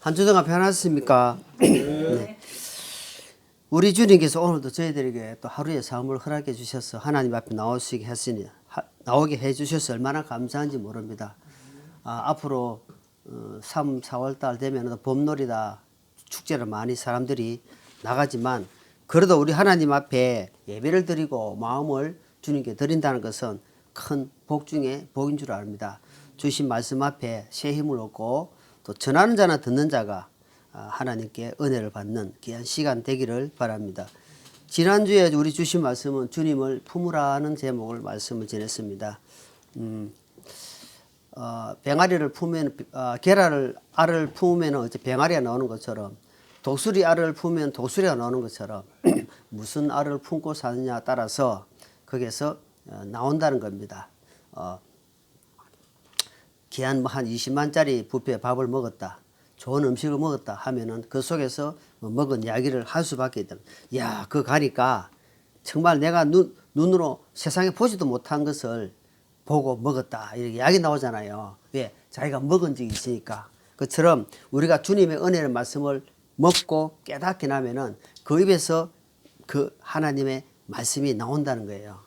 한 주 동안 편하셨습니까? 네. 우리 주님께서 오늘도 저희들에게 또 하루의 삶을 허락해 주셔서 하나님 앞에 나오시게 했으니 나오게 해 주셔서 얼마나 감사한지 모릅니다. 앞으로 3, 4월 달 되면 봄놀이다 축제를 많이 사람들이 나가지만 그래도 우리 하나님 앞에 예배를 드리고 마음을 주님께 드린다는 것은 큰 복 중에 복인 줄 압니다. 주신 말씀 앞에 새 힘을 얻고 또 전하는 자나 듣는 자가 하나님께 은혜를 받는 귀한 시간 되기를 바랍니다. 지난주에 우리 주신 말씀은 주님을 품으라는 제목을 말씀을 전했습니다. 병아리를 품으면 계란을 알을 품으면 어째 병아리가 나오는 것처럼 독수리 알을 품으면 독수리가 나오는 것처럼 무슨 알을 품고 사느냐 따라서 거기에서 나온다는 겁니다. 귀한 한 20만짜리 뷔페 밥을 먹었다. 좋은 음식을 먹었다 하면은 그 속에서 먹은 이야기를 할 수밖에 없다. 야, 그거 가니까 정말 내가 눈으로 세상에 보지도 못한 것을 보고 먹었다. 이렇게 이야기 나오잖아요. 왜? 자기가 먹은 적이 있으니까. 그처럼 우리가 주님의 은혜의 말씀을 먹고 깨닫게 나면은 그 입에서 그 하나님의 말씀이 나온다는 거예요.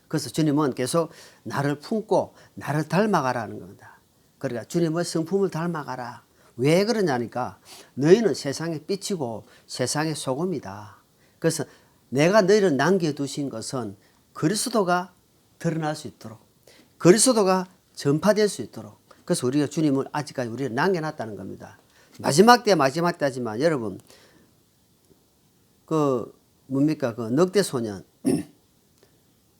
그래서 주님은 계속 나를 품고 나를 닮아가라는 겁니다. 그러니까 주님의 성품을 닮아가라. 왜 그러냐니까 너희는 세상의 빛이고 세상의 소금이다. 그래서 내가 너희를 남겨두신 것은 그리스도가 드러날 수 있도록 그리스도가 전파될 수 있도록 그래서 우리가 주님을 아직까지 우리를 남겨놨다는 겁니다. 마지막 때 하지만 여러분 그 뭡니까 그 늑대 소년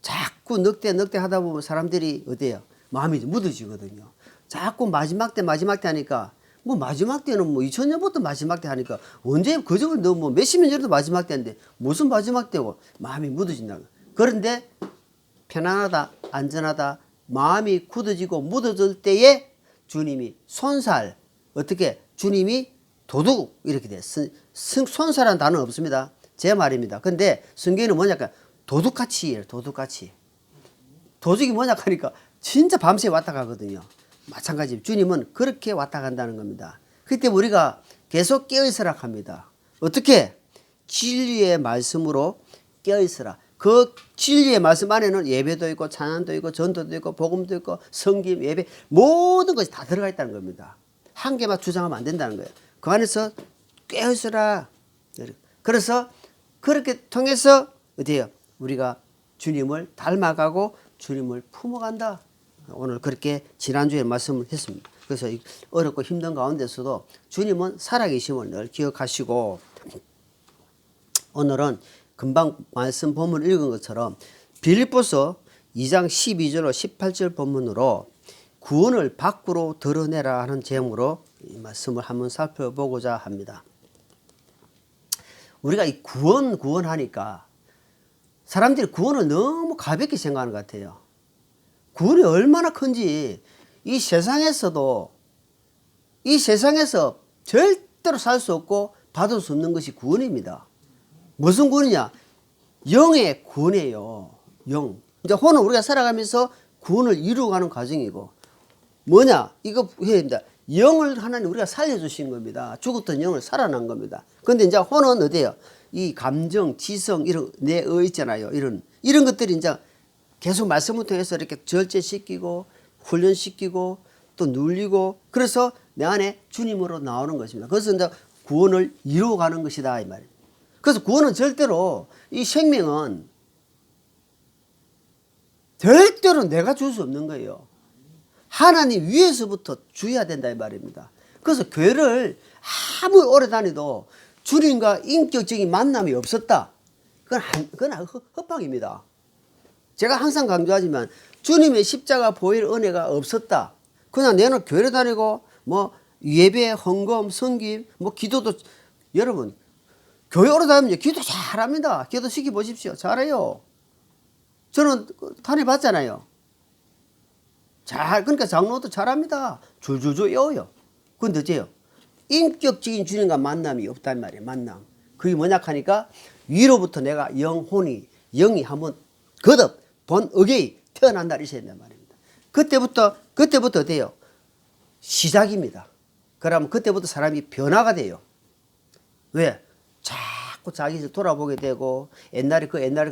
자꾸 늑대 하다 보면 사람들이 어때요? 마음이 묻어지거든요. 자꾸 마지막 때 하니까 뭐 마지막 때는 뭐 2000년부터 마지막 때 하니까 언제 그저걸 너 뭐 몇십 년 전에도 마지막 때인데 무슨 마지막 때고 마음이 묻어진다. 그런데 편안하다 안전하다 마음이 굳어지고 묻어질 때에 주님이 손살 어떻게 주님이 도둑 이렇게 돼. 손살한 단어는 없습니다. 제 말입니다. 근데 성경에는 뭐냐 도둑같이 도둑이 뭐냐 하니까 진짜 밤새 왔다 가거든요. 마찬가지 주님은 그렇게 왔다 간다는 겁니다. 그때 우리가 계속 깨어있으라 합니다. 어떻게? 진리의 말씀으로 깨어있으라. 그 진리의 말씀 안에는 예배도 있고 찬양도 있고 전도도 있고 복음도 있고 성김 예배 모든 것이 다 들어가 있다는 겁니다. 한 개만 주장하면 안 된다는 거예요. 그 안에서 깨어있으라. 그래서 그렇게 통해서 어때요? 우리가 주님을 닮아가고 주님을 품어간다. 오늘 그렇게 지난주에 말씀을 했습니다. 그래서 어렵고 힘든 가운데서도 주님은 살아계심을 늘 기억하시고 오늘은 금방 말씀 본문을 읽은 것처럼 빌립보서 2장 12절로 18절 본문으로 구원을 밖으로 드러내라 하는 제목으로 이 말씀을 한번 살펴보고자 합니다. 우리가 이 구원하니까 사람들이 구원을 너무 가볍게 생각하는 것 같아요. 구원이 얼마나 큰지 이 세상에서 절대로 살 수 없고 받을 수 없는 것이 구원입니다. 무슨 구원이냐? 영의 구원이에요. 영. 이제 혼은 우리가 살아가면서 구원을 이루어가는 과정이고 뭐냐? 이거 해야 됩니다. 영을 하나님 우리가 살려주신 겁니다. 죽었던 영을 살아난 겁니다. 그런데 이제 혼은 어때요? 이 감정, 지성, 이런 내의 있잖아요. 이런 것들이 이제 계속 말씀을 통해서 이렇게 절제시키고 훈련시키고 또 눌리고 그래서 내 안에 주님으로 나오는 것입니다. 그래서 이제 구원을 이루어가는 것이다 이 말이에요. 그래서 구원은 절대로 이 생명은 절대로 내가 줄 수 없는 거예요. 하나님 위에서부터 주어야 된다 이 말입니다. 그래서 교회를 아무리 오래 다니도 주님과 인격적인 만남이 없었다. 그건 헛방입니다. 제가 항상 강조하지만 주님의 십자가 보일 은혜가 없었다. 그냥 내는 교회를 다니고 뭐 예배, 헌금, 성김, 뭐 기도도 여러분 교회 오래 다니면 기도 잘합니다. 기도 시켜보십시오. 잘해요. 저는 다녀봤잖아요. 그러니까 장로도 잘합니다. 줄줄줄 외워요. 근데 어째요? 인격적인 주님과 만남이 없단 말이에요. 만남. 그게 뭐냐 하니까 위로부터 내가 영이 한번 거듭 본 어게이 태어난다 이셔야 된단 말입니다. 그때부터 어때요? 시작입니다. 그러면 그때부터 사람이 변화가 돼요. 왜? 자꾸 자기를 돌아보게 되고 옛날에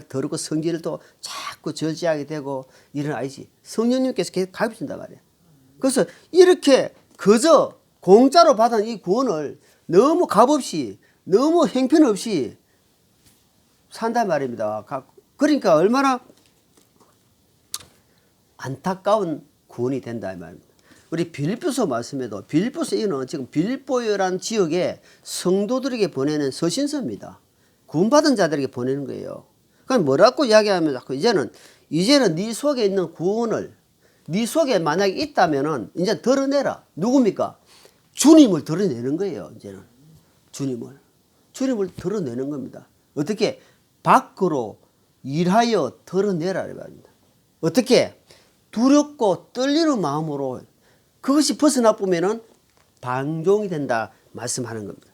더럽고 성질을 또 자꾸 절제하게 되고 이런 아이지. 성령님께서 계속 가르쳐준단 말이야. 그래서 이렇게 그저 공짜로 받은 이 구원을 너무 값없이 너무 형편없이 산단 말입니다. 그러니까 얼마나 안타까운 구원이 된다 이 말입니다. 우리 빌립보서 말씀에도 빌립보서에는 지금 빌립보라는 지역에 성도들에게 보내는 서신서입니다. 구원받은 자들에게 보내는 거예요. 그럼 뭐라고 이야기하면 이제는 네 속에 있는 구원을 네 속에 만약에 있다면은 이제 드러내라. 누굽니까? 주님을 드러내는 거예요. 이제는 주님을 드러내는 겁니다. 어떻게? 밖으로 일하여 드러내라 이 말입니다. 어떻게? 두렵고 떨리는 마음으로 그것이 벗어나보면은 방종이 된다 말씀하는 겁니다.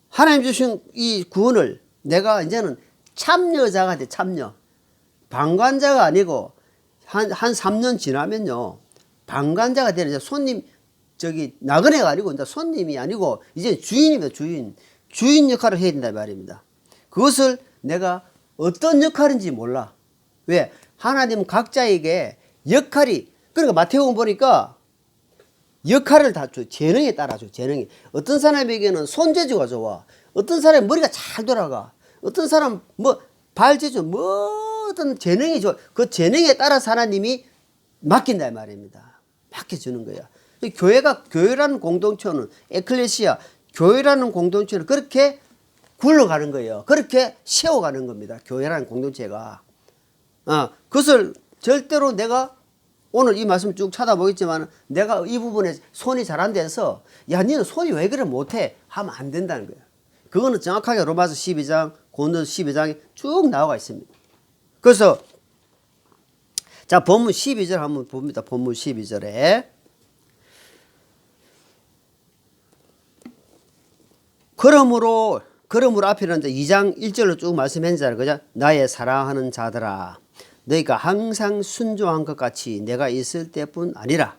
하나님 주신 이 구원을 내가 이제는 참여자가 돼. 참여. 방관자가 아니고 한 3년 지나면요 방관자가 되는 손님 나그네가 아니고 이제 손님이 아니고 이제 주인입니다. 주인 역할을 해야 된다 말입니다. 그것을 내가 어떤 역할인지 몰라. 왜? 하나님 각자에게 역할이 그러니까 마태복음 보니까 역할을 다 줘. 재능에 따라 줘. 재능이. 어떤 사람에게는 손재주가 좋아. 어떤 사람은 머리가 잘 돌아가. 어떤 사람 발재주 어떤 재능이 좋아. 그 재능에 따라서 하나님이 맡긴다 이 말입니다. 맡겨주는 거야. 교회라는 공동체는 에클레시아 교회라는 공동체는 그렇게 굴러가는 거예요. 그렇게 세워가는 겁니다. 교회라는 공동체가. 그것을 절대로 내가 오늘 이 말씀 쭉 찾아보겠지만 내가 이 부분에 손이 잘 안 돼서 야 니는 손이 왜 그래 못해 하면 안 된다는 거예요. 그거는 정확하게 로마서 12장 고린도서 12장에 쭉 나와 있습니다. 그래서 자 본문 12절 한번 봅니다. 본문 12절에 그러므로 앞에는 이제 2장 1절로 쭉 말씀했잖아요. 그죠? 나의 사랑하는 자들아 너희가 항상 순종한 것 같이 내가 있을 때뿐 아니라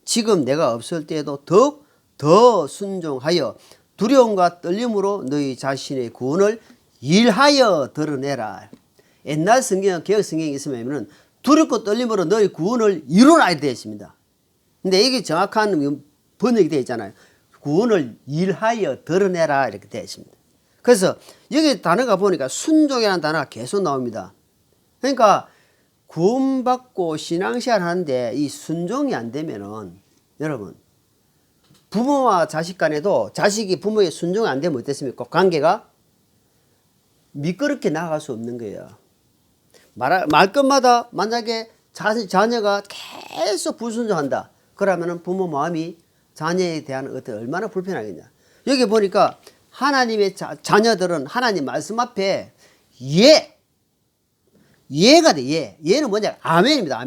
지금 내가 없을 때에도 더욱 더 순종하여 두려움과 떨림으로 너희 자신의 구원을 일하여 드러내라. 옛날 성경, 개혁 성경에 있으면 두렵고 떨림으로 너희 구원을 이루라 되어 있습니다. 근데 이게 정확한 번역이 되어 있잖아요. 구원을 일하여 드러내라 이렇게 되어 있습니다. 그래서 여기 단어가 보니까 순종이라는 단어가 계속 나옵니다. 그러니까 구원받고 신앙생활 하는데 이 순종이 안 되면은 여러분 부모와 자식 간에도 자식이 부모의 순종이 안 되면 어땠습니까? 관계가 미끄럽게 나아갈 수 없는 거예요. 말끝마다 만약에 자녀가 계속 불순종한다. 그러면은 부모 마음이 자녀에 대한 얼마나 불편하겠냐. 여기 보니까 하나님의 자녀들은 하나님 말씀 앞에 예가 돼. 예는 뭐냐? 아멘입니다.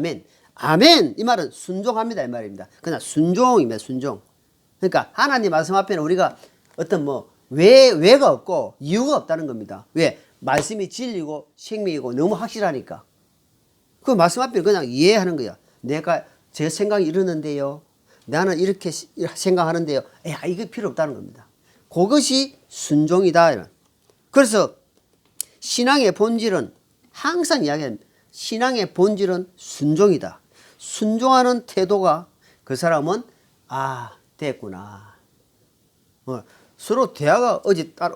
아멘. 이 말은 순종합니다. 이 말입니다. 그냥 순종입니다. 순종. 그러니까 하나님 말씀 앞에는 우리가 어떤 왜가 없고 이유가 없다는 겁니다. 왜? 말씀이 진리고 생명이고 너무 확실하니까. 그 말씀 앞에는 그냥 이해하는 거야. 내가 제 생각이 이러는데요. 나는 이렇게 생각하는데요. 이게 필요 없다는 겁니다. 그것이 순종이다. 그래서 신앙의 본질은 항상 이야기합니다. 신앙의 본질은 순종이다. 순종하는 태도가 그 사람은 됐구나. 서로 대화가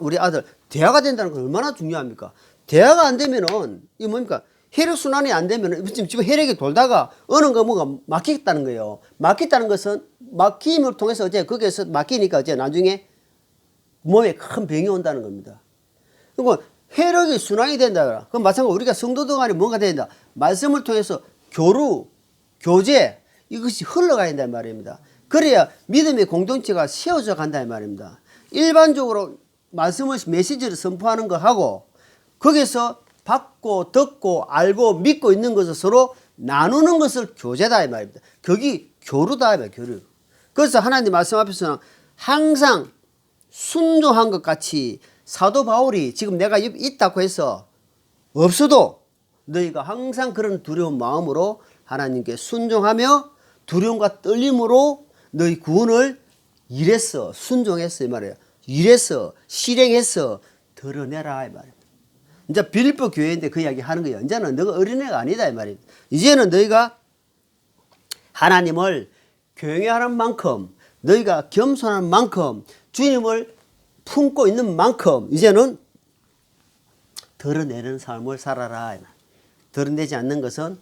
우리 아들 대화가 된다는 건 얼마나 중요합니까? 대화가 안 되면은 이 뭡니까? 혈액순환이 안 되면은 지금 혈액이 돌다가 어느 뭐가 막히겠다는 거예요. 막혔다는 것은 막힘을 통해서 거기에서 막히니까 나중에 몸에 큰 병이 온다는 겁니다. 그리고 혈액이 순환이 된다. 그럼 마찬가지로 우리가 성도들 간에 뭔가 된다. 말씀을 통해서 교제 이것이 흘러가야 된다는 말입니다. 그래야 믿음의 공동체가 세워져 간다는 말입니다. 일반적으로 말씀을 메시지를 선포하는 거 하고 거기서 받고 듣고 알고 믿고 있는 것을 서로 나누는 것을 교제다 이 말입니다. 거기 교류다 이 말이에요. 교류. 그래서 하나님 말씀 앞에서는 항상 순종한 것 같이 사도 바울이 지금 내가 있다고 해서 없어도 너희가 항상 그런 두려운 마음으로 하나님께 순종하며 두려움과 떨림으로 너희 구원을 일해서 순종했어 이 말이에요. 일해서 실행해서 드러내라 이 말이에요. 이제 빌립보 교회인데 그 이야기 하는 거예요. 이제는 너가 어린애가 아니다 이 말이에요. 이제는 너희가 하나님을 경외하는 만큼, 너희가 겸손한 만큼, 주님을 품고 있는 만큼 이제는 드러내는 삶을 살아라. 드러내지 않는 것은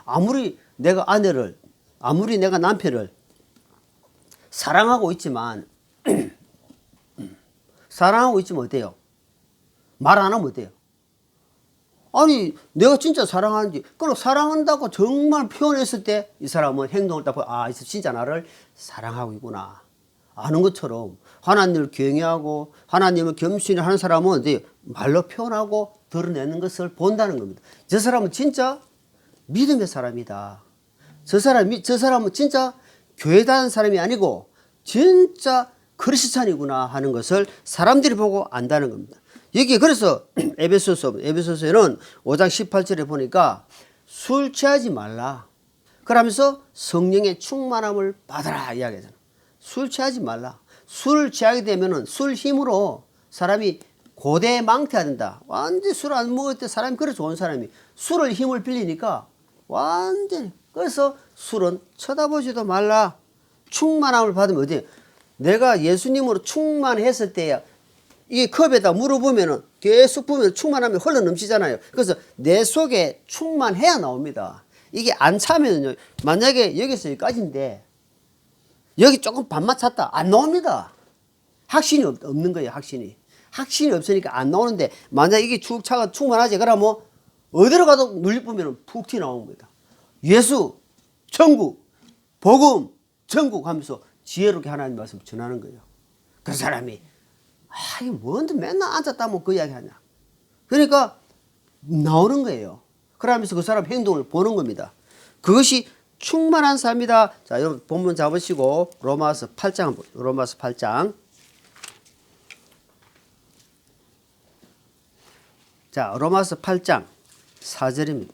아무리 내가 아내를, 아무리 내가 남편을 사랑하고 있지만 사랑하고 있지면 어때요? 말 안 하면 어때요? 아니 내가 진짜 사랑하는지, 그럼 사랑한다고 정말 표현했을 때 이 사람은 행동을 딱 보고 아 진짜 나를 사랑하고 있구나 아는 것처럼, 하나님을 경외하고 하나님을 겸손히 하는 사람은 이제 말로 표현하고 드러내는 것을 본다는 겁니다. 저 사람은 진짜 믿음의 사람이다. 저 사람은 진짜 교회 다니는 사람이 아니고 진짜 크리스찬이구나 하는 것을 사람들이 보고 안다는 겁니다. 여기 그래서 에베소서에는 5장 18절에 보니까 술 취하지 말라. 그러면서 성령의 충만함을 받아라 이야기하잖아. 술 취하지 말라. 술을 취하게 되면은 술 힘으로 사람이 고대 망태된다. 완전히 술 안 먹을 때 사람이 그래 좋은 사람이 술을 힘을 빌리니까 완전히, 그래서 술은 쳐다보지도 말라. 충만함을 받으면 어디, 내가 예수님으로 충만했을 때야 이게 컵에다 물어 보면은 계속 보면 충만하면 흘러 넘치잖아요. 그래서 내 속에 충만해야 나옵니다. 이게 안 차면요, 만약에 여기서 여기까지인데 여기 조금 반만 찼다 안 나옵니다. 확신이 없는 거예요. 확신이 없으니까 안 나오는데, 만약 이게 쭉 차가 충만하지 그러면 어디로 가도 눌려 보면 푹 튀어나오는 겁니다. 예수, 천국, 복음, 천국 하면서 지혜롭게 하나님 말씀 전하는 거예요. 그 사람이 이게 뭔데 맨날 앉았다 뭐 그 이야기 하냐. 그러니까 나오는 거예요. 그러면서 그 사람 행동을 보는 겁니다. 그것이 충만한 삶이다. 자, 여러분 본문 잡으시고 로마서 8장. 자, 로마서 8장 4절입니다.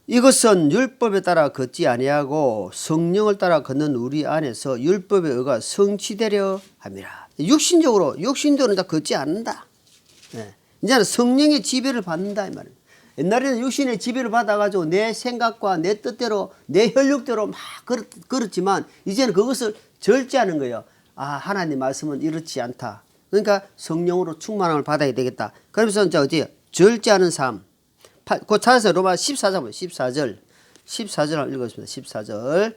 이것은 율법에 따라 걷지 아니하고 성령을 따라 걷는 우리 안에서 율법의 의가 성취되려 함이라. 육신적으로는 다 걷지 않는다. 네. 이제는 성령의 지배를 받는다 이 말이에요. 옛날에는 육신의 지배를 받아가지고 내 생각과 내 뜻대로 내 혈육대로 막 걸었지만 이제는 그것을 절제하는 거예요. 하나님 말씀은 이렇지 않다. 그러니까 성령으로 충만함을 받아야 되겠다. 그러면서 이제 어디 절제하는 삶. 그 찾아서 로마 14장 14절 한번 읽었습니다. 14절.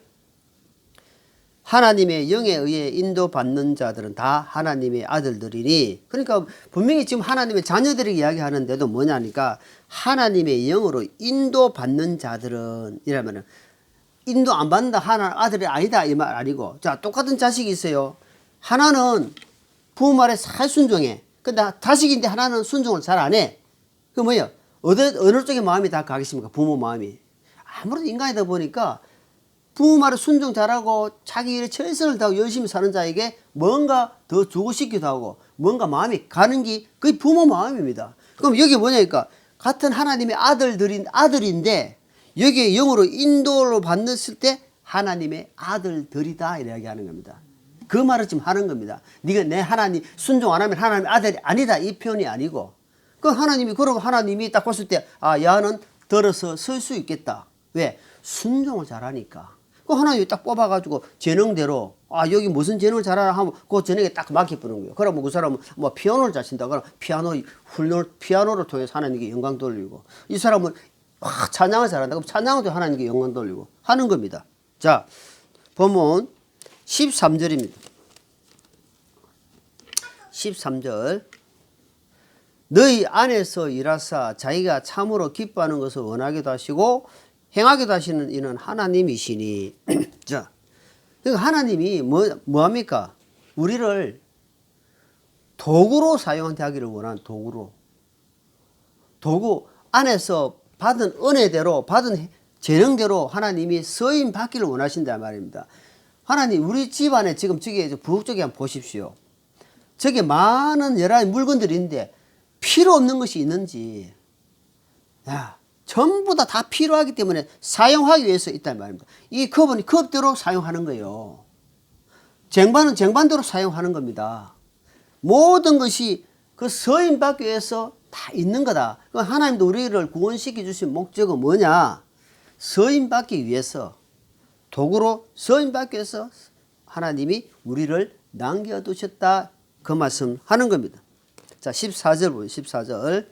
하나님의 영에 의해 인도받는 자들은 다 하나님의 아들들이니. 그러니까 분명히 지금 하나님의 자녀들에게 이야기하는데도 뭐냐니까 하나님의 영으로 인도받는 자들은 이라면은 인도 안 받는다 하나 아들이 아니다 이 말 아니고, 자 똑같은 자식이 있어요. 하나는 부모 말에 잘 순종해. 근데 자식인데 하나는 순종을 잘 안 해. 그 뭐예요? 어느 쪽에 마음이 다 가겠습니까? 부모 마음이. 아무래도 인간이다 보니까 부모 말을 순종 잘하고 자기 일에 최선을 다하고 열심히 사는 자에게 뭔가 더 주고 싶기도 하고 뭔가 마음이 가는 게 그게 부모 마음입니다. 그럼 여기 뭐냐니까 같은 하나님의 아들인데 여기에 영으로 인도로 받았을 때 하나님의 아들들이다 이렇게 하는 겁니다. 그 말을 지금 하는 겁니다. 네가 내 하나님 순종 안 하면 하나님의 아들이 아니다 이 표현이 아니고, 그 하나님이 그러고 하나님이 딱 봤을 때 야는 들어서 설 수 있겠다. 왜? 순종을 잘하니까. 그 하나님이 딱 뽑아가지고 재능대로 여기 무슨 재능을 잘하나 하면 그 재능에 딱 맡겨보는 거예요. 그러면 그 사람은 뭐 피아노를 잘 친다 그러면 피아노를 통해서 하나님께 영광 돌리고, 이 사람은 찬양을 잘한다 그럼 찬양을 하나님께 영광 돌리고 하는 겁니다. 자, 보면 13절입니다. 13절. 너희 안에서 일하사 자기가 참으로 기뻐하는 것을 원하기도 하시고 행하기도 하시는 이는 하나님이시니. 자, 그러니까 하나님이 뭐합니까? 우리를 도구로 사용한테 하기를 원하는 도구 안에서 받은 은혜대로 받은 재능대로 하나님이 쓰임 받기를 원하신다 말입니다. 하나님 우리 집안에 지금 저기 부엌 쪽에 한번 보십시오. 저게 많은 여러 물건들이 있는데 필요 없는 것이 있는지, 전부 다 필요하기 때문에 사용하기 위해서 있단 말입니다. 이 컵은 컵대로 사용하는 거예요. 쟁반은 쟁반대로 사용하는 겁니다. 모든 것이 그 서인 받기 위해서 다 있는 거다. 하나님도 우리를 구원시켜 주신 목적은 뭐냐? 서인 받기 위해서, 도구로 서인 받기 위해서 하나님이 우리를 남겨두셨다. 그 말씀 하는 겁니다. 자, 14절 보세요. 14절.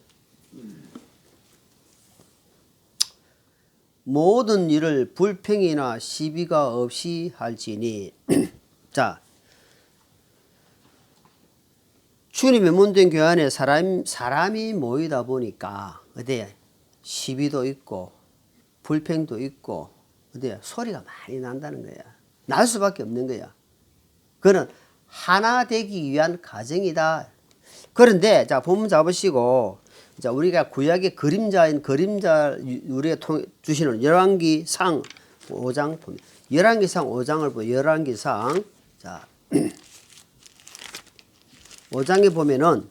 모든 일을 불평이나 시비가 없이 할지니. 자, 주님의 문된 교회 안에 사람이 모이다 보니까 어디에 시비도 있고 불평도 있고 어디에 소리가 많이 난다는 거야. 날 수밖에 없는 거야. 그는 하나 되기 위한 과정이다. 그런데 자, 본문 잡으시고, 자, 우리가 구약의 그림자 우리가 주시는 열왕기상 5장 보면, 열왕기상 5장을 보면, 열왕기상, 자 5장에 보면은,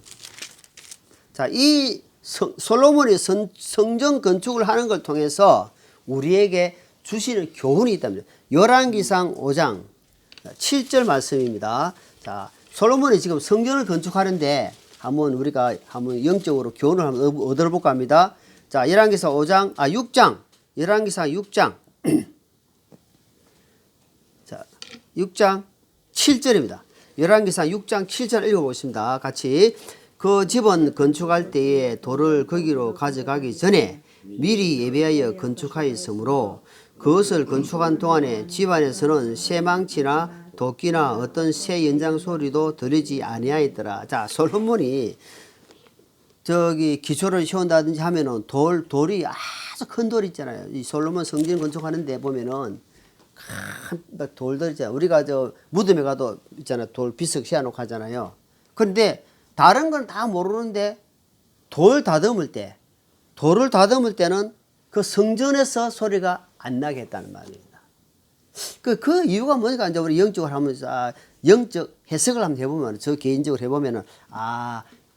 자, 이 솔로몬이 성전 건축을 하는 걸 통해서 우리에게 주시는 교훈이 있답니다. 열왕기상 5장 7절 말씀입니다. 자, 솔로몬이 지금 성전을 건축하는데 우리가 영적으로 교훈을 한번 얻어볼까 합니다. 자, 열왕기상 6장. 열왕기상 6장. 자, 6장 7절입니다. 열왕기상 6장 7절 읽어보십니다. 같이. 그 집은 건축할 때에 돌을 거기로 가져가기 전에 미리 예배하여 건축하였으므로 그것을 건축한 동안에 집안에서는 새망치나 도끼나 어떤 새 연장 소리도 들리지 아니하였더라. 자, 솔로몬이 기초를 세운다든지 하면은 돌이 아주 큰 돌 있잖아요. 이 솔로몬 성전 건축하는데 보면은 큰 돌들 있잖아요. 우리가 무덤에 가도 있잖아요. 돌 비석 씌워놓고 하잖아요. 그런데 다른 건 다 모르는데 돌을 다듬을 때는 그 성전에서 소리가 안 나게 했다는 말입니다. 그 이유가 뭐니까 이제 우리 영적으로 하면서 영적 해석을 한번 해보면, 저 개인적으로 해보면은,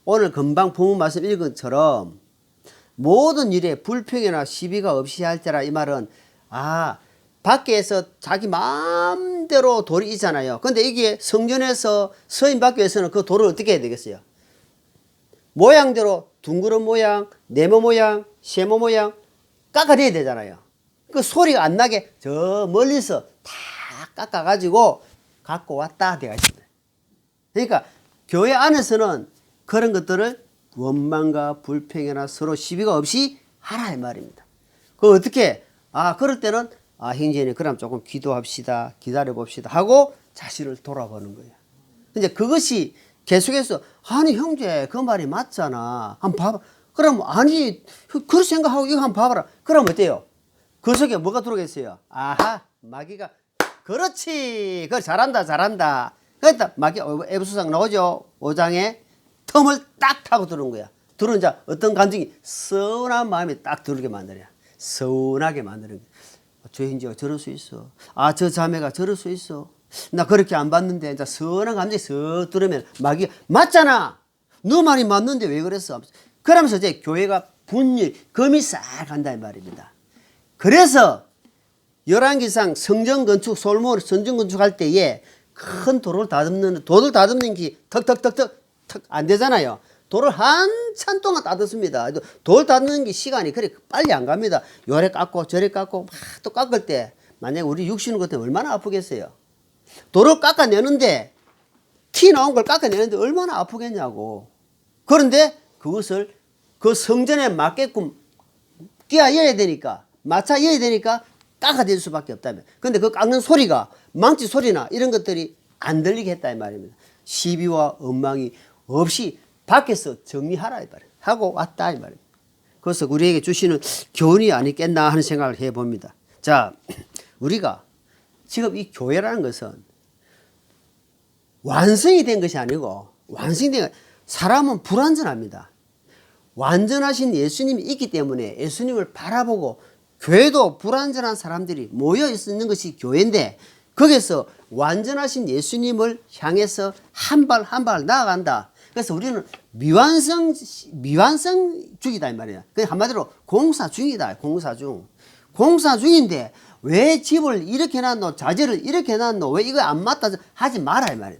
오늘 금방 본문 말씀 읽은 것처럼 모든 일에 불평이나 시비가 없이 할 때라, 이 말은 밖에서 자기 마음대로 돌이 있잖아요. 근데 이게 성전에서 서인 받기 위해서는 그 돌을 어떻게 해야 되겠어요? 모양대로 둥그런 모양, 네모 모양, 세모 모양 깎아내야 되잖아요. 그 소리가 안 나게 저 멀리서 다 깎아가지고 갖고 왔다 되어 있습니다. 그러니까 교회 안에서는 그런 것들을 원망과 불평이나 서로 시비가 없이 하라 이 말입니다. 그 어떻게? 그럴 때는 형제님 그럼 조금 기도합시다, 기다려봅시다 하고 자신을 돌아보는 거예요. 이제 그것이 계속해서 형제 그 말이 맞잖아. 한번 봐봐. 그럼 그렇게 생각하고 이거 한번 봐봐라. 그럼 어때요? 그 속에 뭐가 들어오겠어요? 마귀가 그렇지. 그걸 잘한다. 그러니까 마귀 에베소상 나오죠. 5장에 틈을 딱 타고 들어온 거야. 들어온 자 어떤 감정이 서운한 마음이 딱 들게 만드냐. 서운하게 만드는 거야. 저 형제가 저럴 수 있어. 저 자매가 저럴 수 있어. 나 그렇게 안 봤는데 이제 서운한 감정이 쓱 들으면 마귀가 맞잖아. 너 말이 맞는데 왜 그랬어? 그러면서 이제 교회가 분열, 금이 싹 간다 이 말입니다. 그래서 열왕기상 성전 건축 솔로몬 성전 건축할 때에 큰 돌을 다듬는 게 턱 안 되잖아요. 돌을 한참 동안 다듬습니다. 돌 다듬는 게 시간이 그렇게 빨리 안 갑니다. 요래 깎고 저래 깎고 막 또 깎을 때 만약에 우리 육신을 같으면 얼마나 아프겠어요. 돌을 깎아내는데 티 나온 걸 깎아내는데 얼마나 아프겠냐고. 그런데 그것을 그 성전에 맞게끔 끼어야 되니까 맞춰 이어야 되니까 깎아낼 수밖에 없다면. 근데 그 깎는 소리가 망치 소리나 이런 것들이 안 들리게 했다 이 말입니다. 시비와 엉망이 없이 밖에서 정리하라 이 말이에요. 하고 왔다 이 말입니다. 그래서 우리에게 주시는 교훈이 아니겠나 하는 생각을 해봅니다. 자, 우리가 지금 이 교회라는 것은 완성이 된 것이 아니고 사람은 불완전합니다. 완전하신 예수님이 있기 때문에 예수님을 바라보고 교회도 불완전한 사람들이 모여 있는 것이 교회인데 거기서 완전하신 예수님을 향해서 한 발 한 발 나아간다. 그래서 우리는 미완성주의다 이 말이야. 그냥 한마디로 공사중이다. 공사중인데 왜 집을 이렇게 해놨노? 자재를 이렇게 해놨노? 왜 이거 안 맞다? 하지 마라 이 말이야.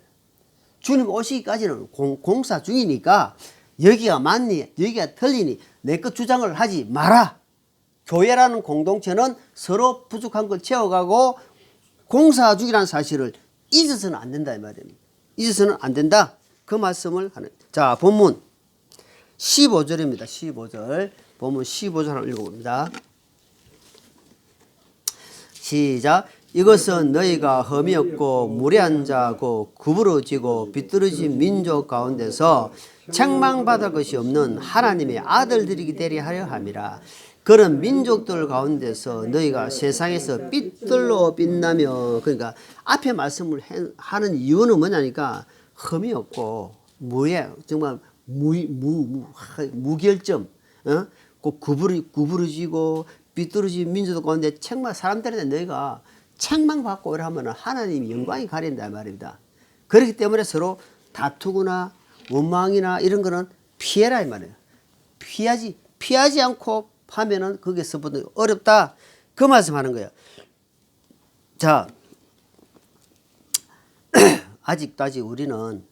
주님 오시기까지는 공사 중이니까 여기가 맞니? 여기가 틀리니? 내 것 주장을 하지 마라. 교회라는 공동체는 서로 부족한 걸 채워가고 공사 중이라는 사실을 잊어서는 안 된다 이 말입니다. 잊어서는 안 된다. 그 말씀을 하는. 자, 본문 15절입니다. 15절. 본문 15절 한번 읽어봅니다. 시작. 이것은 너희가 흠이 없고 무례한 자고 구부러지고 비뚤어진 민족 가운데서 책망받을 것이 없는 하나님의 아들들이 되려 하려 함이라. 그런 민족들 가운데서 너희가 세상에서 빛들로 빛나며, 그러니까 앞에 말씀을 하는 이유는 뭐냐니까 흠이 없고 정말 무결점, 꼭 구부러지고 비뚤어진 민족들 가운데 사람들한테 너희가 책망받고 이러면 하나님이 영광이 가린다 말입니다. 그렇기 때문에 서로 다투거나 원망이나 이런 거는 피해라 이 말이에요. 피하지 않고 하면은 거기서부터 어렵다. 그 말씀하는 거예요. 자, 아직 우리는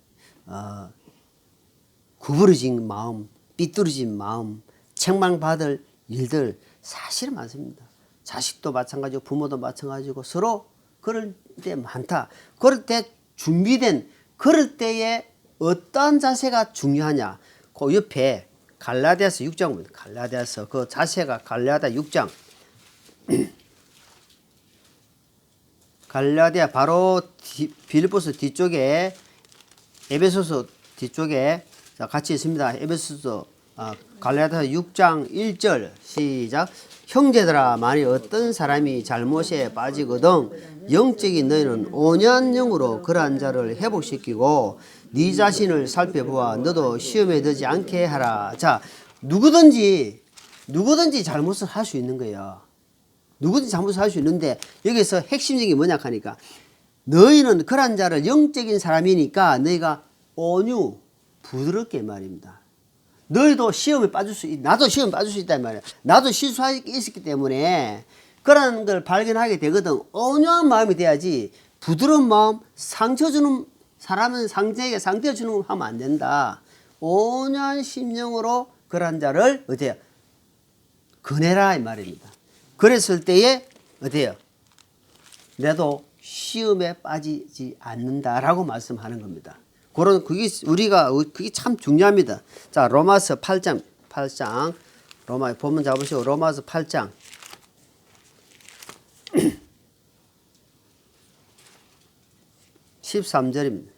구부러진 마음, 삐뚤어진 마음, 책망받을 일들 사실 많습니다. 자식도 마찬가지고 부모도 마찬가지고 서로 그럴 때 많다. 그럴 때 그럴 때에 어떤 자세가 중요하냐. 그 옆에 갈라디아서 6장 보면 갈라디아서 그 자세가 갈라디아 6장 갈라디아 바로 빌립보서 뒤쪽에 에베소서 뒤쪽에 자 같이 있습니다. 에베소서 갈라디아 6장 1절 시작. 형제들아 만일 어떤 사람이 잘못에 빠지거든 영적인 너희는 온연영으로 그러한 자를 회복시키고 네 자신을 살펴보아 너도 시험에 들지 않게 하라. 자, 누구든지 잘못을 할 수 있는 거예요. 누구든지 잘못을 할 수 있는데 여기서 핵심적인 게 뭐냐 하니까 너희는 그러한 자를 영적인 사람이니까 너희가 온유 부드럽게 말입니다. 너희도 시험에 빠질 수 나도 시험에 빠질 수 있단 말이야. 나도 실수할 게 있었기 때문에 그런 걸 발견하게 되거든. 온유한 마음이 돼야지. 부드러운 마음, 상처 주는 사람은 상대에게 상처 주는 거 하면 안 된다. 온유한 심령으로 그런 자를 어때요? 그네라 이 말입니다. 그랬을 때에 어때요? 나도 시험에 빠지지 않는다라고 말씀하는 겁니다. 그런 그게 참 중요합니다. 자, 로마서 8장 로마 본문 잡으시고 로마서 8장 13절입니다.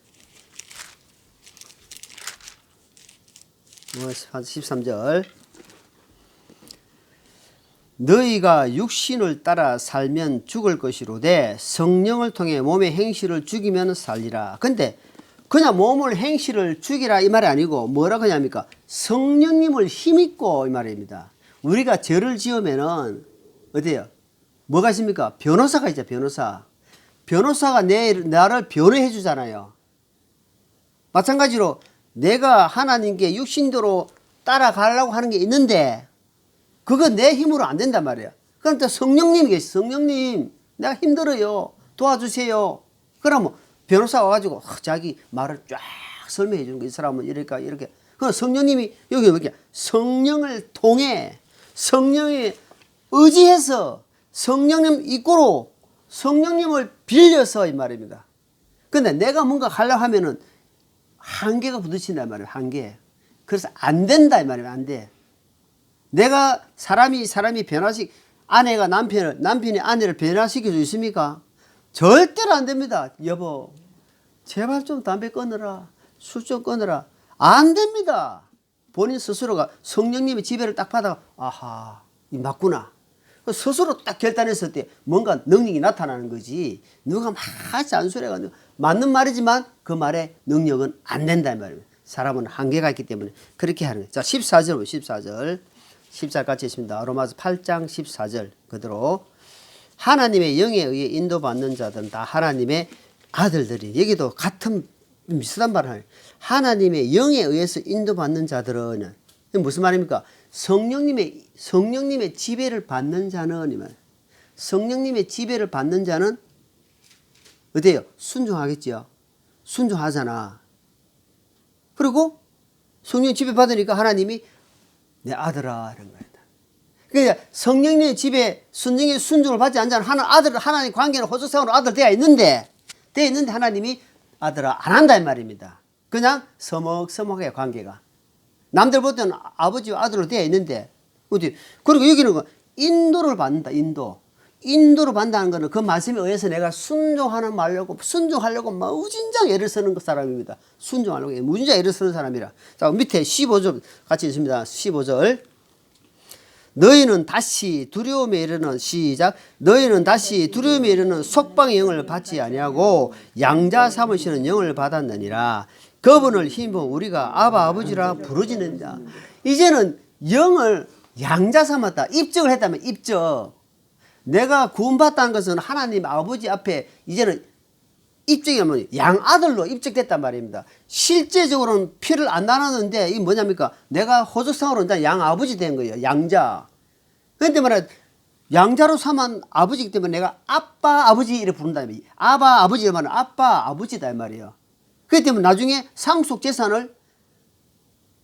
13절. 너희가 육신을 따라 살면 죽을 것이로되 성령을 통해 몸의 행실을 죽이면 살리라. 근데 그냥 몸을 행실을 죽이라 이 말이 아니고 뭐라고 하냐니까 성령님을 힘입고 이 말입니다. 우리가 죄를 지으면은 어때요? 뭐가 있습니까? 변호사가 있죠. 변호사가 나를 변호해 주잖아요. 마찬가지로 내가 하나님께 육신대로 따라가려고 하는 게 있는데 그건 내 힘으로 안 된단 말이에요. 그러니까 성령님이 계세요. 성령님 내가 힘들어요. 도와주세요. 그러면 변호사가 와가지고 자기 말을 쫙 설명해 주는 거. 이 사람은 이렇게. 그럼 성령님이 여기 이렇게 성령을 통해 성령에 의지해서 성령님 입고로 성령님을 빌려서 이 말입니다. 근데 내가 뭔가 하려고 하면은 한계가 부딪힌단 말이에요. 한계. 그래서 안 된다 이 말이에요. 안 돼. 내가 사람이 아내가 남편이 아내를 변화시킬 수 있습니까? 절대로 안 됩니다. 여보 제발 좀 담배 끊어라. 술 좀 끊어라. 안 됩니다. 본인 스스로가 성령님의 지배를 딱 받아 아하 이 맞구나. 스스로 딱 결단했을 때 뭔가 능력이 나타나는 거지. 누가 막 잔소리해가지고 맞는 말이지만 그 말의 능력은 안 된다 이 말이에요. 사람은 한계가 있기 때문에 그렇게 하는 거예요. 자 14절 같이 있습니다. 로마서 8장 14절 그대로 하나님의 영에 의해 인도받는 자들은 다 하나님의 아들들이 여기도 같은 비슷한 말을 하요. 하나님의 영에 의해서 인도받는 자들은, 무슨 말입니까? 성령님의 지배를 받는 자는, 성령님의 지배를 받는 자는 어때요? 순종하겠죠. 순종하잖아. 그리고 성령 지배 받으니까 하나님이 내 아들아 하는 거야. 그러니까 성령님의 지배, 성령의 순종을 받지 않는 자는 하나님 관계는 호적상으로 아들 되어 있는데 하나님이 아들아 안 한다 이 말입니다. 그냥 서먹서먹해요 관계가. 남들보다는 아버지와 아들로 되어 있는데 어디? 그리고 여기는 인도를 받는다. 인도를 받는다는 것은 그 말씀에 의해서 내가 순종하려고 무진장 애를 쓰는 사람입니다. 순종하려고 무진장 애를 쓰는 사람이라. 자, 밑에 15절 같이 있습니다. 15절. 너희는 다시 두려움에 이르는 시작. 너희는 다시 두려움에 이르는 속방의 영을 받지 아니하고 양자 삼으시는 영을 받았느니라. 그분을 힘입어 우리가 아바 아버지라 부르짖는 자. 이제는 영을 양자 삼았다. 입적을 했다면 입적. 내가 구원받다는 것은 하나님 아버지 앞에 이제는 입적이면 양아들로 입적됐단 말입니다. 실제적으로는 피를 안 나눴는데 이게 뭐냐니까 내가 호적상으로는 양아버지 된 거예요. 양자. 그런데 말이야 양자로 삼은 아버지이기 때문에 내가 아빠 아버지 이렇게 부른다. 아바 아버지 말은 아빠 아버지다 이 말이에요. 그렇기 때문에 나중에 상속 재산을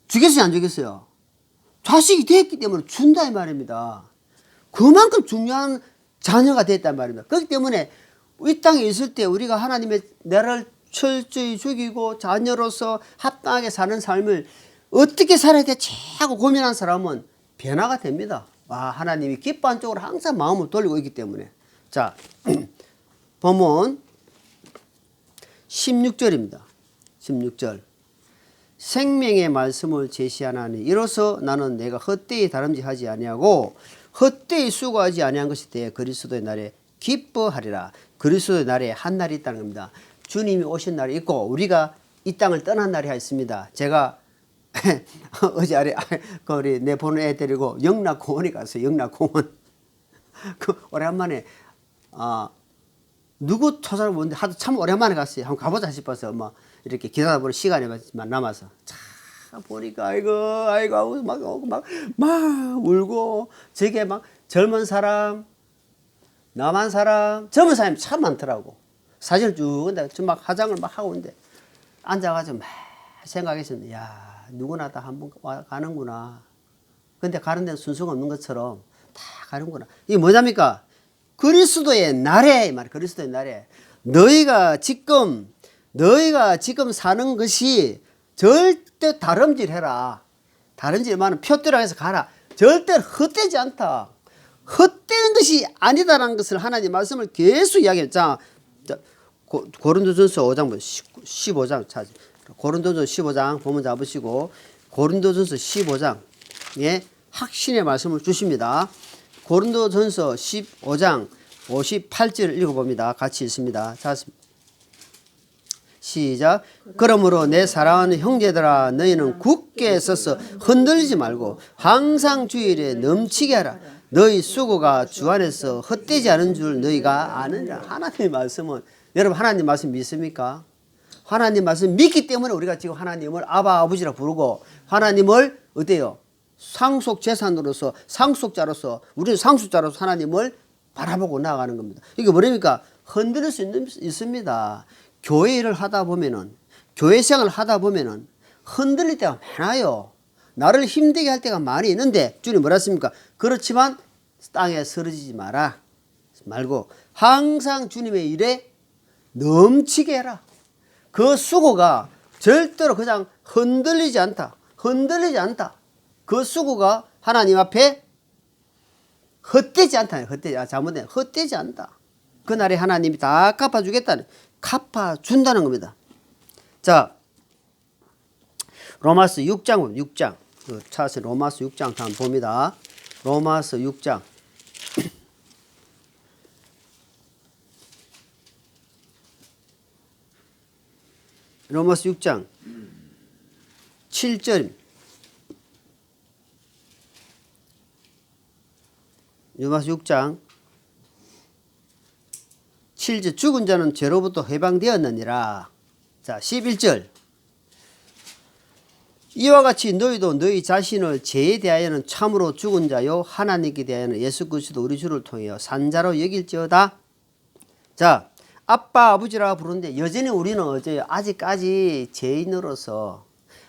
주겠어요 안 주겠어요? 자식이 됐기 때문에 준다 이 말입니다. 그만큼 중요한 자녀가 됐단 말입니다. 그렇기 때문에 이 땅에 있을 때 우리가 하나님의 나를 철저히 죽이고 자녀로서 합당하게 사는 삶을 어떻게 살아야 되지 하고 고민한 사람은 변화가 됩니다. 하나님이 기뻐한 쪽으로 항상 마음을 돌리고 있기 때문에. 자, 본문 16절입니다. 16절. 생명의 말씀을 제시하나니 이로써 나는 내가 헛되이 다름질하지 아니하고 헛되이 수고하지 아니한 것에 대해 그리스도의 날에 기뻐하리라. 그리스도의 날에 한 날이 있다는 겁니다. 주님이 오신 날이 있고 우리가 이 땅을 떠난 날이 있습니다. 제가 어제 우리 내 보는 애 데리고 영락공원에 갔어요. 영락공원. 오랜만에 누구 초사를 보는데 하도 참 오랜만에 갔어요. 한번 가보자 싶어서 이렇게 기다리다 보니 시간이 남아서 참 보니까 아이고 막 울고 저게 막 젊은 사람 남한 사람 젊은 사람이 참 많더라고. 사진을 쭉 막 화장을 막 하고 있는데 앉아가지고 막 생각했었는데 야 누구나 다 한번 가는구나. 근데 가는 데는 순서가 없는 것처럼 다 가는구나. 이게 뭐냐니까 그리스도의 날에 그리스도의 날에 너희가 지금 사는 것이 절대 다름질해라. 다름질 말은 표대로 해서 가라. 절대 헛되지 않다. 헛되는 것이 아니다라는 것을 하나님 말씀을 계속 이야기해요. 자, 고린도전서 5장 15장 찾으. 고린도전서 15장 보면 잡으시고 고린도전서 15장에 확신의 말씀을 주십니다. 고린도전서 15장 58절을 읽어봅니다. 같이 읽습니다. 자, 시작. 그러므로 내 사랑하는 형제들아 너희는 굳게 서서 흔들리지 말고 항상 주일에 넘치게 하라. 너희 수고가 주 안에서 헛되지 않은 줄 너희가 아느니라. 하나님의 말씀은 여러분 하나님 말씀 믿습니까? 하나님 말씀 믿기 때문에 우리가 지금 하나님을 아바 아버지라 부르고 하나님을 어때요? 상속 재산으로서 상속자로서 우리는 상속자로서 하나님을 바라보고 나아가는 겁니다. 이게 뭐랍니까? 흔들릴 수 있습니다. 교회 일을 하다 보면은 교회 생활을 하다 보면은 흔들릴 때가 많아요. 나를 힘들게 할 때가 많이 있는데 주님 뭐라 했습니까? 그렇지만 땅에 쓰러지지 말고 항상 주님의 일에 넘치게 해라. 그 수고가 절대로 그냥 흔들리지 않다. 그 수고가 하나님 앞에 헛되지 않다. 잘못된 헛되지 않다. 그날에 하나님이 다 갚아준다는 겁니다. 자, 로마서 6장 차서 로마서 6장 한번 봅니다. 로마서 6장 로마서 6장 7절 로마서 6장 7절 죽은 자는 죄로부터 해방되었느니라. 자, 11절. 이와 같이 너희도 너희 자신을 죄에 대하여는 참으로 죽은 자요 하나님께 대하여는 예수 그리스도 우리 주를 통하여 산 자로 여길지어다. 자, 아빠 아버지라 부르는데 여전히 우리는 어제 아직까지 죄인으로서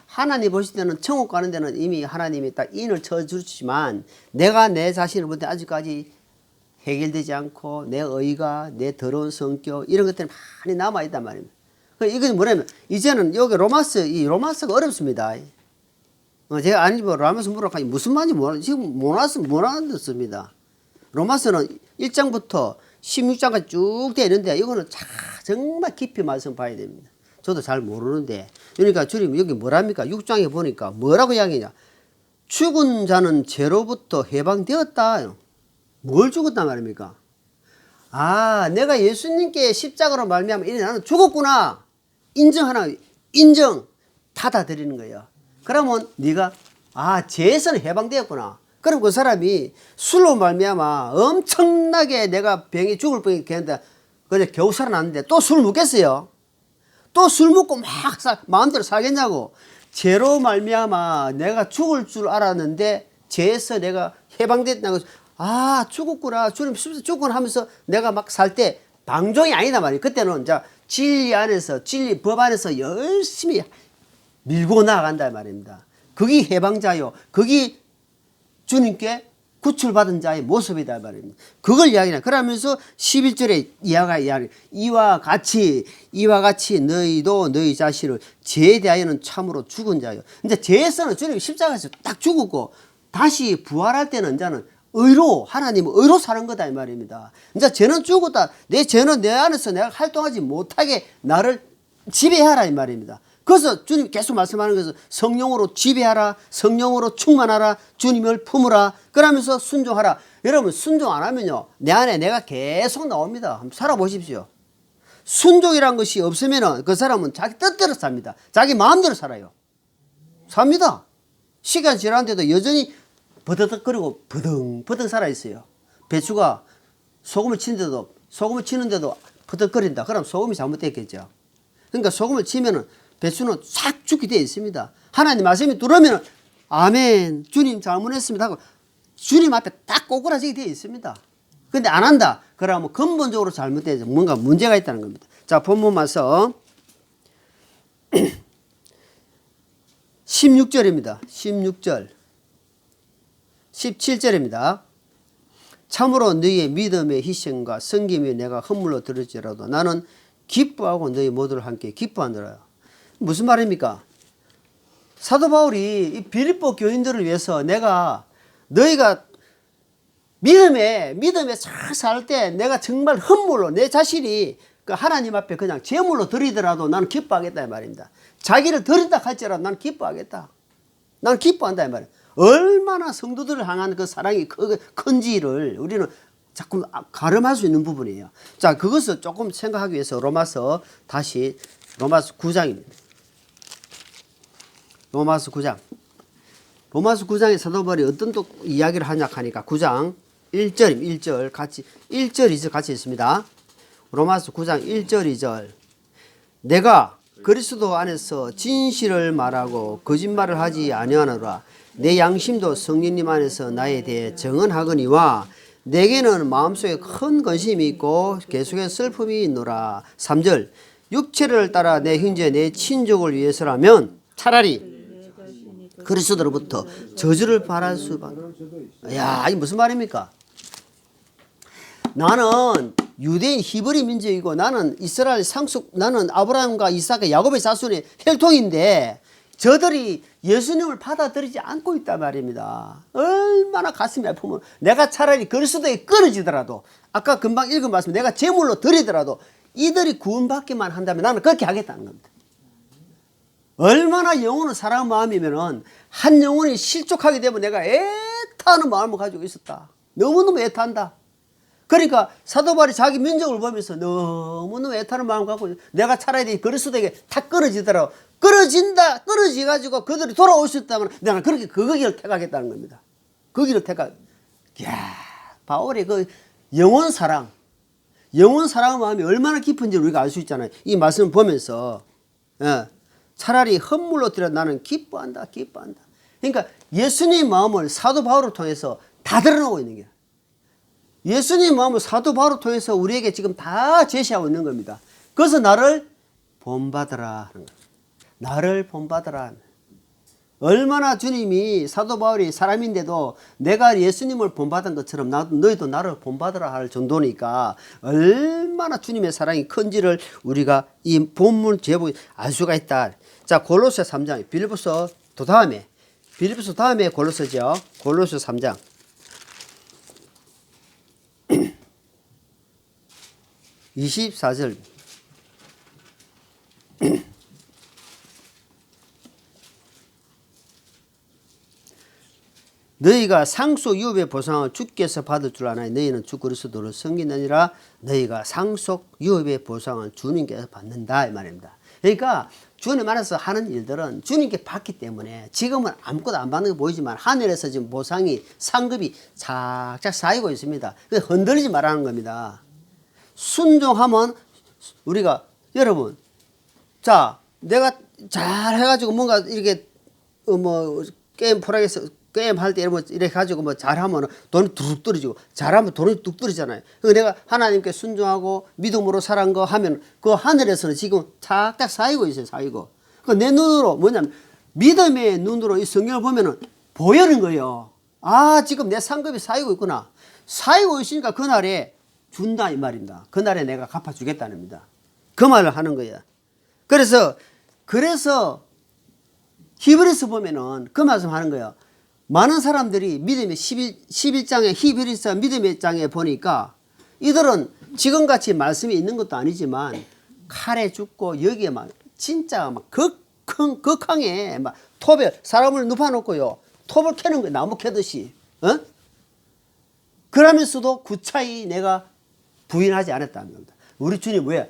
하나님 보실 때는 천국 가는 데는 이미 하나님이 딱 인을 쳐주시지만 내가 내 자신을 볼 때 아직까지 해결되지 않고 내 의가 내 더러운 성격 이런 것들이 많이 남아있단 말입니다. 이건 뭐냐면 이제는 여기 로마서가 어렵습니다. 제가 아니지 뭐 로마서 물어보니 무슨 말인지 모르 지금 못 알아듣습니다. 로마서는 1장부터 16장까지 쭉 되어 있는데 이거는 정말 깊이 말씀 봐야 됩니다. 저도 잘 모르는데 그러니까 주님 여기 뭐랍니까? 6장에 보니까 뭐라고 이야기냐? 죽은 자는 죄로부터 해방되었다. 뭘 죽었단 말입니까? 아, 내가 예수님께 십자가로 말미암아 이래 나는 죽었구나. 인정 받아들이는 거예요. 그러면 네가 죄에서는 해방되었구나. 그럼 그 사람이 술로 말미암아 엄청나게 내가 병이 죽을 뻔했는데 그래 겨우 살아났는데 또 술 먹겠어요? 또 술 먹고 막 마음대로 살겠냐고. 죄로 말미암아 내가 죽을 줄 알았는데 죄에서 내가 해방됐다고. 죽었구나. 주님 죽었구나 하면서 내가 막 살 때 방종이 아니다 말이에요. 그때는 이제 진리 안에서 진리 법 안에서 열심히 밀고 나아간다 말입니다. 그게 해방자요. 그게 주님께 구출받은 자의 모습이다 말입니다. 그걸 이야기해. 그러면서 11절에 이야기 이와 같이 너희도 너희 자신을 죄에 대하여는 참으로 죽은 자요. 이제 죄에서는 주님이 십자가에서 딱 죽었고 다시 부활할 때는 이제는 하나님은 의로 사는 거다 이 말입니다. 이제 죄는 죽었다. 내 죄는 내 안에서 내가 활동하지 못하게 나를 지배하라 이 말입니다. 그래서 주님 계속 말씀하는 것은 성령으로 지배하라, 성령으로 충만하라, 주님을 품으라, 그러면서 순종하라. 여러분 순종 안 하면요 내 안에 내가 계속 나옵니다. 한번 살아보십시오. 순종이란 것이 없으면 그 사람은 자기 뜻대로 삽니다. 자기 마음대로 살아요. 삽니다. 시간 지났는데도 여전히 버덕거리고 버덩버덩 살아있어요. 배추가 소금을 치는데도 버덕거린다. 그럼 소금이 잘못됐겠죠. 그러니까 소금을 치면은 배추는 싹 죽게 되어 있습니다. 하나님 말씀이 들어오면 아멘 주님 잘못했습니다 하고 주님 앞에 딱 꼬꾸라지게 되어 있습니다. 근데 안 한다. 그러면 근본적으로 잘못되죠. 뭔가 문제가 있다는 겁니다. 자, 본문 말씀 16절입니다. 16절 17절입니다. 참으로 너희의 믿음의 희생과 섬김이 내가 헌물로 들을지라도 나는 기뻐하고 너희 모두를 함께 기뻐하노라. 무슨 말입니까? 사도 바울이 이 빌립보 교인들을 위해서 내가 너희가 믿음에 잘 살 때 내가 정말 헌물로 내 자신이 그 하나님 앞에 그냥 제물로 드리더라도 나는 기뻐하겠다 이 말입니다. 자기를 드린다 할지라도 나는 기뻐하겠다. 나는 기뻐한다 이 말이에요. 얼마나 성도들을 향한 그 사랑이 큰지를 우리는 자꾸 가름할 수 있는 부분이에요. 자, 그것을 조금 생각하기 위해서 로마서 9장입니다. 로마서 9장에 사도 바울이 어떤 또 이야기를 하냐 하니까 9장 1절 같이 1절 2절 같이 있습니다. 로마서 9장 1절 2절 내가 그리스도 안에서 진실을 말하고 거짓말을 하지 아니하노라. 내 양심도 성령님 안에서 나에 대해 정언하거니와 내게는 마음속에 큰 근심이 있고 계속의 슬픔이 있노라. 3절 육체를 따라 내 형제 내 친족을 위해서라면 차라리 그리스도로부터 저주를 바랄 수밖에. 야, 이게 무슨 말입니까? 나는 유대인 히브리 민족이고 나는 이스라엘 상속, 나는 아브라함과 이삭과 야곱의 자손의 혈통인데 저들이 예수님을 받아들이지 않고 있단 말입니다. 얼마나 가슴이 아프면 내가 차라리 그리스도에 끊어지더라도 아까 금방 읽은 말씀 내가 제물로 드리더라도 이들이 구원받기만 한다면 나는 그렇게 하겠다는 겁니다. 얼마나 영혼을 사랑하는 마음이면은 한 영혼이 실족하게 되면 내가 애타는 마음을 가지고 있었다. 너무너무 애탄다. 그러니까 사도 바울이 자기 민족을 보면서 너무너무 애타는 마음을 갖고 내가 차라리 그리스도에게 다 끊어지더라도 끊어지가지고 그들이 돌아올 수 있다면 내가 그렇게 그 길을 택하겠다는 겁니다. 그 길을 이야, 바울의 그 영혼 사랑의 마음이 얼마나 깊은지 우리가 알 수 있잖아요. 이 말씀을 보면서 차라리 헌물로 드려 나는 기뻐한다. 기뻐한다. 그러니까 예수님 마음을 사도 바울을 통해서 다 드러나고 있는 거야. 예수님 마음을 사도 바울을 통해서 우리에게 지금 다 제시하고 있는 겁니다. 그래서 나를 본받으라 하는 거야. 나를 본받으라. 얼마나 주님이 사도 바울이 사람인데도 내가 예수님을 본받은 것처럼 너희도 나를 본받으라 할 정도니까 얼마나 주님의 사랑이 큰지를 우리가 이 본문 제목에 알 수가 있다. 자, 골로새 3장. 빌립보서 다음에 골로새죠. 골로새 3장. (24절) 너희가 상속 유업의 보상을 주께서 받을 줄 아나니 너희는 주 그리스도를 섬기느니라. 너희가 상속 유업의 보상을 주님께서 받는다 이 말입니다. 그러니까 주님 안에서 하는 일들은 주님께 받기 때문에 지금은 아무것도 안 받는 게 보이지만 하늘에서 지금 보상이 상급이 착착 쌓이고 있습니다. 흔들리지 말라는 겁니다. 순종하면 우리가 여러분 자 내가 잘 해가지고 뭔가 이렇게 뭐 게임 프로에서 게임 할 때 이렇게 가지고 뭐 잘하면 돈이 뚝 떨어지고 잘하면 돈이 뚝 떨어지잖아요. 그러니까 내가 하나님께 순종하고 믿음으로 살아간 거 하면 그 하늘에서는 지금 착착 쌓이고 있어요. 쌓이고. 그 내 눈으로 뭐냐면 믿음의 눈으로 이 성경을 보면은 보여는 거예요. 아 지금 내 상급이 쌓이고 있구나. 쌓이고 있으니까 그날에 준다 이 말입니다. 그날에 내가 갚아주겠다는 겁니다. 그 말을 하는 거예요. 그래서 히브리서 보면은 그 말씀 하는 거예요. 많은 사람들이 믿음의 11장에 히브리서 믿음의 장에 보니까 이들은 지금같이 말씀이 있는 것도 아니지만 칼에 죽고 여기에 막 진짜 막 극강에 막 톱에 사람을 눕혀놓고요. 톱을 캐는 거예요. 나무 캐듯이. 그러면서도 구차히 내가 부인하지 않았다는 겁니다. 우리 주님 왜?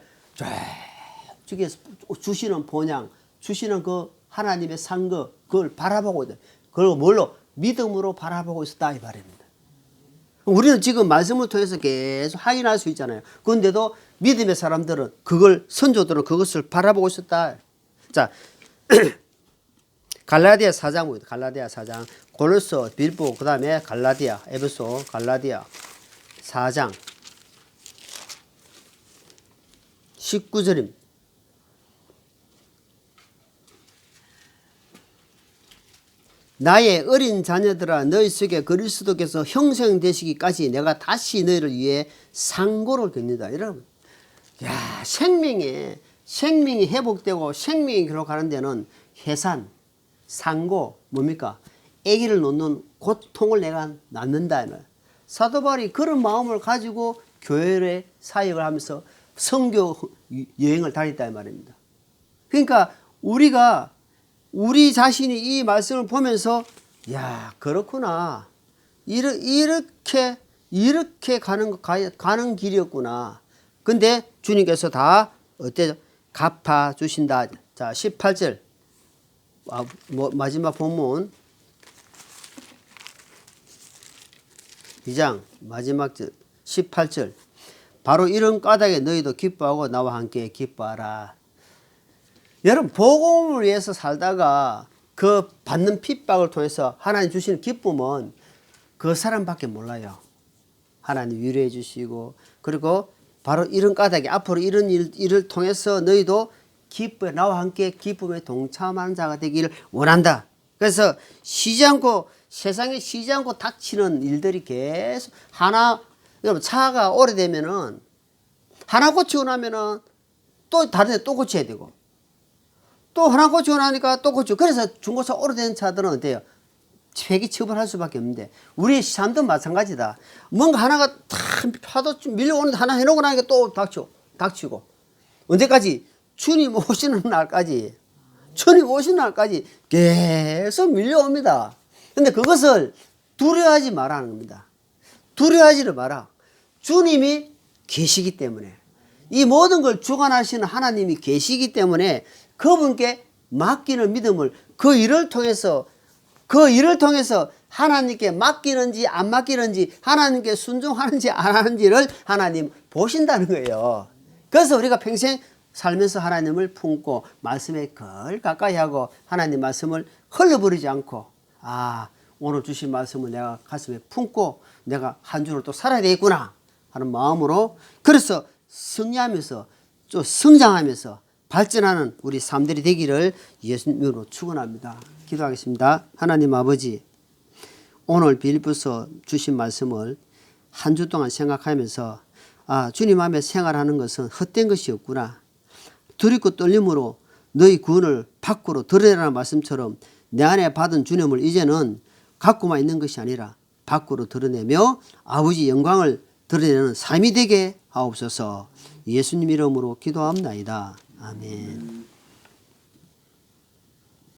저기에서 주시는 본향, 주시는 그 하나님의 상급, 그걸 바라보고 있다. 그리고 뭘로? 믿음으로 바라보고 있었다 이 말입니다. 우리는 지금 말씀을 통해서 계속 확인할 수 있잖아요. 그런데도 믿음의 사람들은 선조들은 그것을 바라보고 있었다. 자, 갈라디아 4장 봅니다. 갈라디아 4장. 골로새, 빌립보, 그 다음에 갈라디아, 에베소, 갈라디아 4장 19절입니다. 나의 어린 자녀들아 너희 속에 그리스도께서 형성되시기까지 내가 다시 너희를 위해 상고를 겪는다. 여러분, 야 생명이 회복되고 생명이 기록하는 데는 해산, 상고 뭡니까? 아기를 놓는 고통을 내가 낳는다. 사도 바울이 그런 마음을 가지고 교회의 사역을 하면서 선교 여행을 다녔다 이 말입니다. 그러니까 우리 자신이 이 말씀을 보면서 야 그렇구나 이렇게 가는 길이었구나. 근데 주님께서 다 어때요? 갚아 주신다. 자 18절 마지막 본문 2장 마지막 절 18절 바로 이런 까닭에 너희도 기뻐하고 나와 함께 기뻐하라. 여러분 복음을 위해서 살다가 그 받는 핍박을 통해서 하나님 주시는 기쁨은 그 사람밖에 몰라요. 하나님 위로해 주시고 그리고 바로 이런 까닭에 앞으로 이런 일을 통해서 너희도 기뻐 나와 함께 기쁨에 동참하는 자가 되기를 원한다. 그래서 세상에 쉬지 않고 닥치는 일들이 계속 여러분 차가 오래되면은 하나 고치고 나면은 또 다른 데 또 고쳐야 되고 또 하나 고치고 나니까 또 고치고 그래서 중고차 오래된 차들은 어때요? 폐기 처벌할 수밖에 없는데 우리 삶도 마찬가지다. 뭔가 하나가 탁 파도 밀려오는데 하나 해놓고 나니까 또 닥치고 언제까지? 주님 오시는 날까지 계속 밀려옵니다. 근데 그것을 두려워하지 말라는 겁니다. 두려워하지를 마라. 주님이 계시기 때문에 이 모든 걸 주관하시는 하나님이 계시기 때문에 그분께 맡기는 믿음을 그 일을 통해서 하나님께 맡기는지 안 맡기는지 하나님께 순종하는지 안 하는지를 하나님 보신다는 거예요. 그래서 우리가 평생 살면서 하나님을 품고 말씀에 걸 가까이 하고 하나님 말씀을 흘려버리지 않고 오늘 주신 말씀을 내가 가슴에 품고 내가 한 주를 또 살아야 되겠구나 하는 마음으로 그래서 승리하면서 또 성장하면서 발전하는 우리 삶들이 되기를 예수님으로 축원합니다. 기도하겠습니다. 하나님 아버지, 오늘 빌립보서 주신 말씀을 한 주 동안 생각하면서 주님 앞에 생활하는 것은 헛된 것이 없구나. 두렵고 떨림으로 너희 구원을 밖으로 드러내라는 말씀처럼 내 안에 받은 주님을 이제는 갖고만 있는 것이 아니라 밖으로 드러내며 아버지 영광을 드러내는 삶이 되게 하옵소서. 예수님 이름으로 기도합나이다. 아멘.